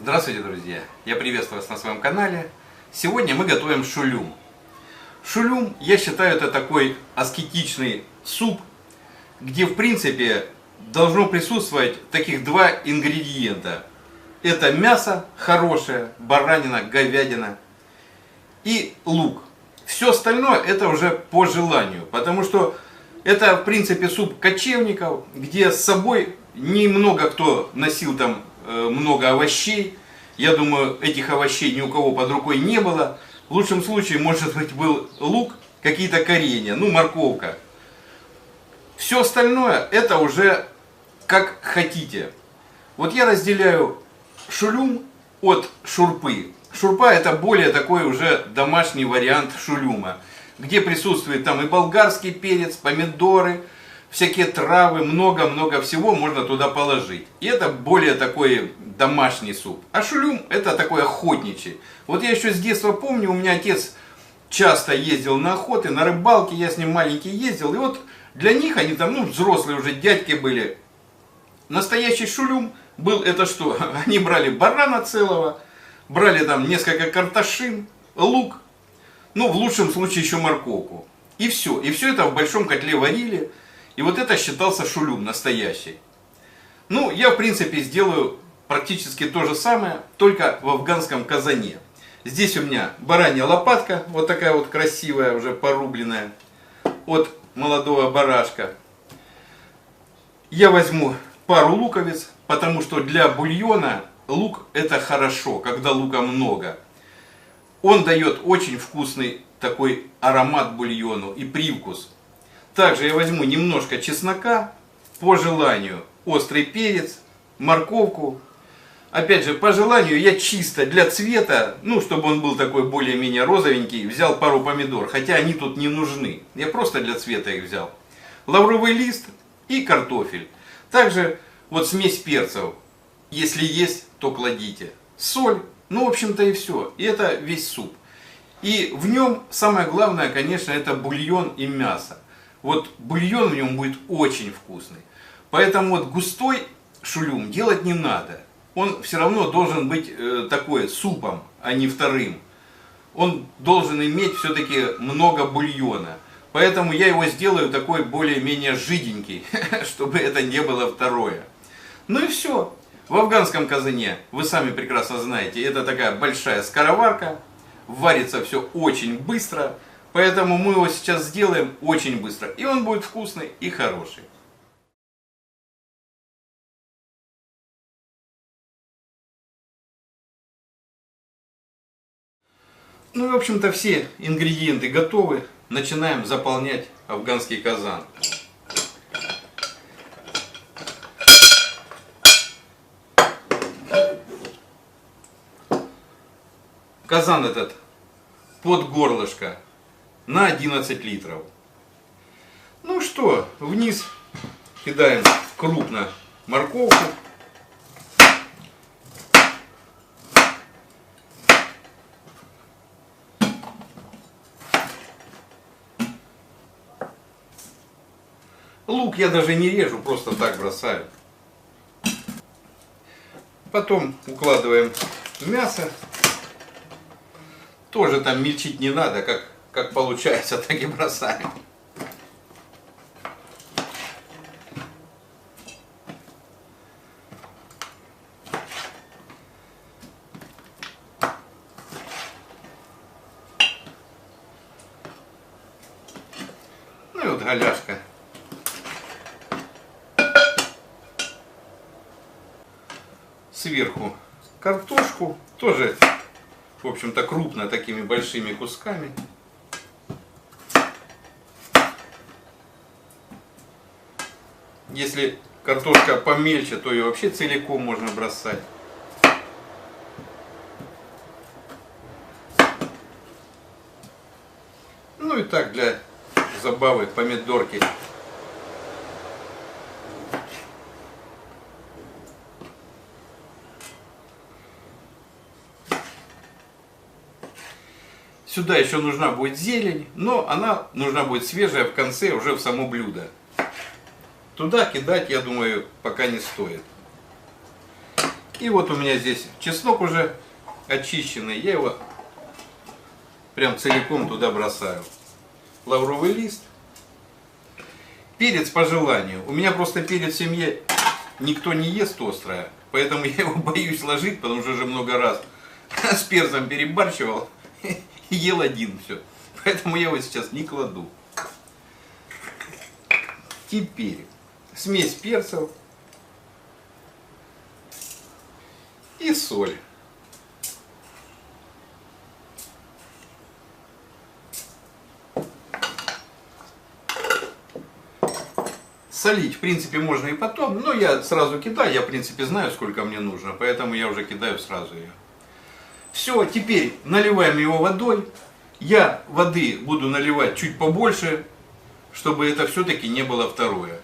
Здравствуйте, друзья! Я приветствую вас на своем канале. Сегодня мы готовим шулюм. Шулюм, я считаю, это такой аскетичный суп, где в принципе должно присутствовать таких два ингредиента. Это мясо хорошее, баранина, говядина и лук. Все остальное это уже по желанию, потому что это в принципе суп кочевников, где с собой немного кто носил там много овощей. Я думаю, этих овощей ни у кого под рукой не было. В лучшем случае, может быть, был лук, какие-то коренья, ну, морковка. Все остальное, это уже как хотите. Вот я разделяю шулюм от шурпы. Шурпа это более такой уже домашний вариант шулюма, где присутствует там и болгарский перец, помидоры, всякие травы, много-много всего можно туда положить. И это более такой домашний суп. А шулюм это такой охотничий. Вот я еще с детства помню, у меня отец часто ездил на охоты, на рыбалки, я с ним маленький ездил. И вот для них, они там, ну, взрослые уже дядьки были. Настоящий шулюм был это что? Они брали барана целого, брали там несколько картошин, лук, ну, в лучшем случае еще морковку. И все. И все это в большом котле варили. И вот это считался шулюм настоящий. Ну, я в принципе сделаю практически то же самое, только в афганском казане. Здесь у меня баранья лопатка, вот такая вот красивая, уже порубленная, от молодого барашка. Я возьму пару луковиц, потому что для бульона лук это хорошо, когда лука много. Он дает очень вкусный такой аромат бульону и привкус. Также я возьму немножко чеснока, по желанию острый перец, морковку. Опять же, по желанию я чисто для цвета, ну, чтобы он был такой более-менее розовенький, взял пару помидор, хотя они тут не нужны. Я просто для цвета их взял. Лавровый лист и картофель. Также вот смесь перцев, если есть, то кладите. Соль, ну, в общем-то и все. И это весь суп. И в нем самое главное, конечно, это бульон и мясо. Вот бульон в нем будет очень вкусный. Поэтому вот густой шулюм делать не надо. Он все равно должен быть такой супом, а не вторым. Он должен иметь все-таки много бульона. Поэтому я его сделаю такой более-менее жиденький, чтобы это не было второе. Ну и все. В афганском казане, вы сами прекрасно знаете, это такая большая скороварка. Варится все очень быстро. Поэтому мы его сейчас сделаем очень быстро. И он будет вкусный и хороший. Ну и в общем-то все ингредиенты готовы. Начинаем заполнять афганский казан. Казан этот под горлышко на 11 литров. Ну что, вниз кидаем крупно морковку. Лук я даже не режу, просто так бросаю. Потом укладываем мясо. Тоже там мельчить не надо, как получается, так и бросаем. Ну и вот голяшка. Сверху картошку, тоже, в общем-то, крупно, такими большими кусками. Если картошка помельче, то ее вообще целиком можно бросать. Ну и так для забавы помидорки. Сюда еще нужна будет зелень, но она нужна будет свежая в конце, уже в само блюдо. Туда кидать, я думаю, пока не стоит. И вот у меня здесь чеснок уже очищенный. Я его прям целиком туда бросаю. Лавровый лист. Перец по желанию. У меня просто перец в семье никто не ест острое. Поэтому я его боюсь ложить, потому что уже много раз с перцем перебарщивал. И ел один все. Поэтому я его сейчас не кладу. Теперь смесь перцев и соль. Солить, в принципе, можно и потом, но я сразу кидаю, я, в принципе, знаю, сколько мне нужно, поэтому я уже кидаю сразу ее. Все, теперь наливаем его водой. Я воды буду наливать чуть побольше, чтобы это все-таки не было второе.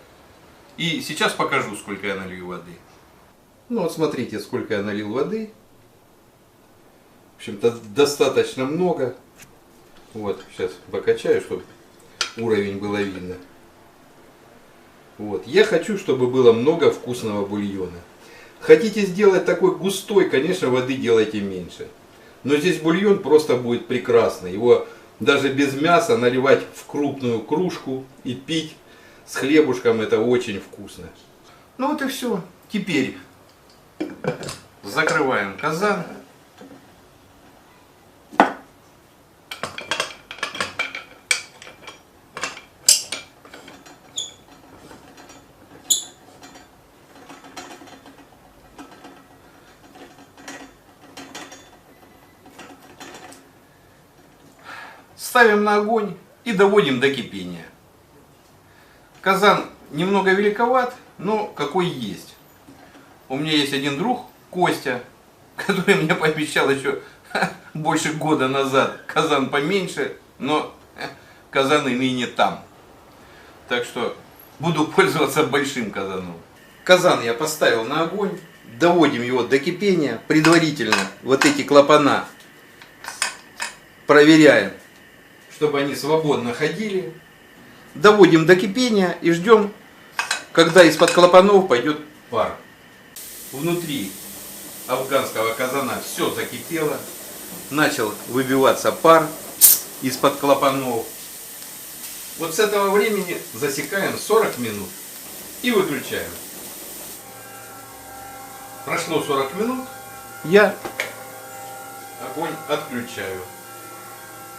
И сейчас покажу, сколько я налью воды. Ну вот смотрите, сколько я налил воды. В общем-то, достаточно много. Вот, сейчас покачаю, чтобы уровень было видно. Вот. Я хочу, чтобы было много вкусного бульона. Хотите сделать такой густой, конечно, воды делайте меньше. Но здесь бульон просто будет прекрасный. Его даже без мяса наливать в крупную кружку и пить с хлебушком, это очень вкусно. Ну вот и все. Теперь закрываем казан. Ставим на огонь и доводим до кипения. Казан немного великоват, но какой есть. У меня есть один друг, Костя, который мне пообещал еще больше года назад казан поменьше, но казан и ныне там. Так что буду пользоваться большим казаном. Казан я поставил на огонь, доводим его до кипения, предварительно вот эти клапана проверяем, чтобы они свободно ходили. Доводим до кипения и ждем, когда из-под клапанов пойдет пар. Внутри афганского казана все закипело. Начал выбиваться пар из-под клапанов. Вот с этого времени засекаем 40 минут и выключаем. Прошло 40 минут, я огонь отключаю.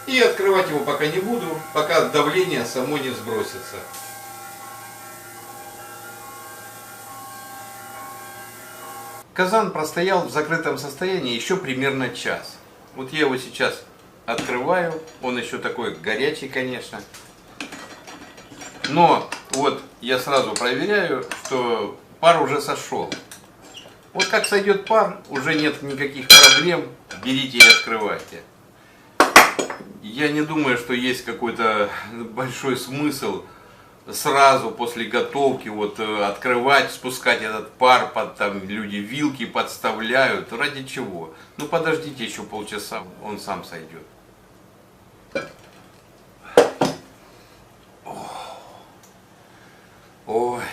И открывать его пока не буду, пока давление само не сбросится. Казан простоял в закрытом состоянии еще примерно час. Вот я его сейчас открываю, он еще такой горячий, конечно. Но вот я сразу проверяю, что пар уже сошел. Вот как сойдет пар, уже нет никаких проблем, берите и открывайте. Я не думаю, что есть какой-то большой смысл сразу после готовки вот открывать, спускать этот пар, там люди вилки подставляют. Ради чего? Ну подождите еще полчаса, он сам сойдет. Ой,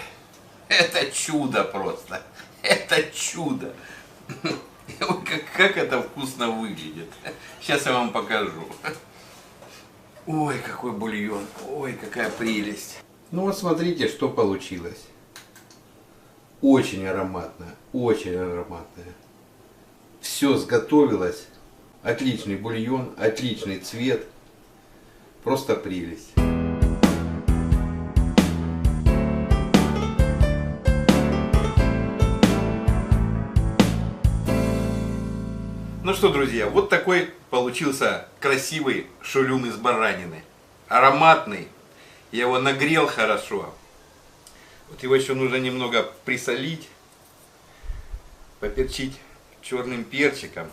это чудо просто. Это чудо. Как это вкусно выглядит. Сейчас я вам покажу. Ой, какой бульон. Ой, какая прелесть. Ну вот смотрите, что получилось. Очень ароматно. Очень ароматное. Все сготовилось. Отличный бульон, отличный цвет. Просто прелесть. Ну что, друзья, вот такой получился красивый шулюм из баранины. Ароматный. Я его нагрел хорошо. Вот его еще нужно немного присолить, поперчить черным перчиком.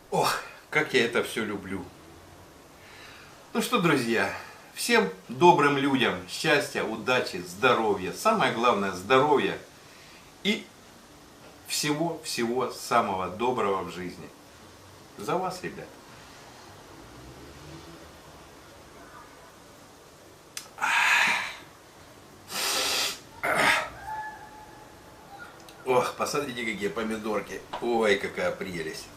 Ох, как я это все люблю. Ну что, друзья, всем добрым людям счастья, удачи, здоровья. Самое главное здоровья и всего-всего самого доброго в жизни. За вас, ребят. Ой. Ох, посмотрите, какие помидорки. Ой, какая прелесть.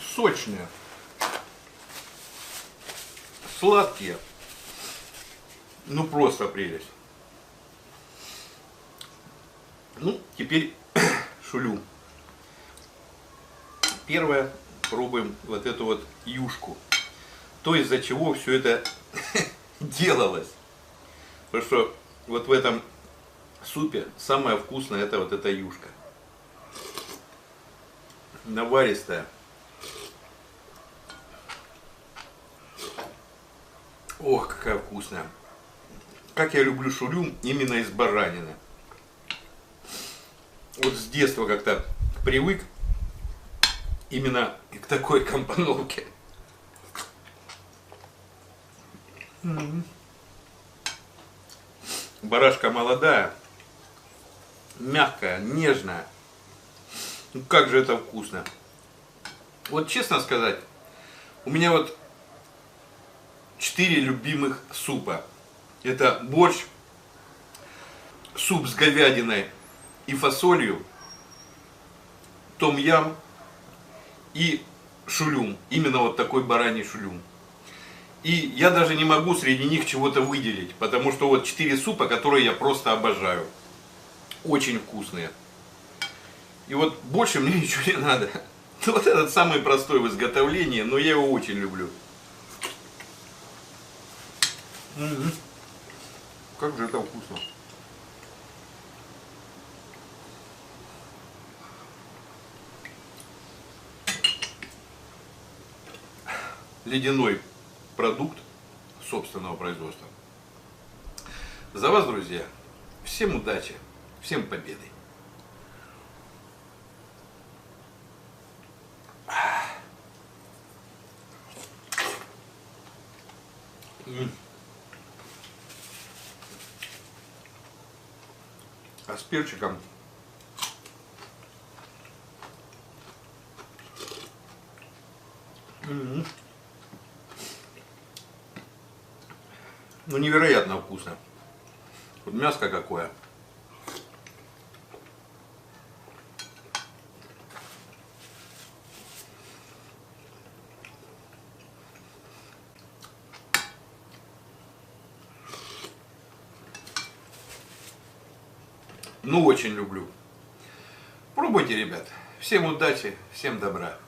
Сочные. Сладкие. Ну, просто прелесть. Ну, теперь шулю. Первое, пробуем вот эту вот юшку. То, из-за чего все это делалось. Потому что вот в этом супе самое вкусное это вот эта юшка. Наваристая. Ох, какая вкусная. Как я люблю шулю именно из баранины. Вот с детства как-то привык именно к такой компоновке. Барашка молодая, мягкая, нежная. Ну как же это вкусно. Вот честно сказать, у меня вот 4 любимых супа. Это борщ, суп с говядиной и фасолью, том-ям и шулюм. Именно вот такой бараний шулюм. И я даже не могу среди них чего-то выделить, потому что вот 4 супа, которые я просто обожаю. Очень вкусные. И вот больше мне ничего не надо. Вот этот самый простой в изготовлении, но я его очень люблю. Как же это вкусно. Ледяной продукт собственного производства. За вас, друзья. Всем удачи, всем победы. А с перчиком ну невероятно вкусно. Вот мяско какое. Ну очень люблю. Пробуйте, ребят. Всем удачи, всем добра.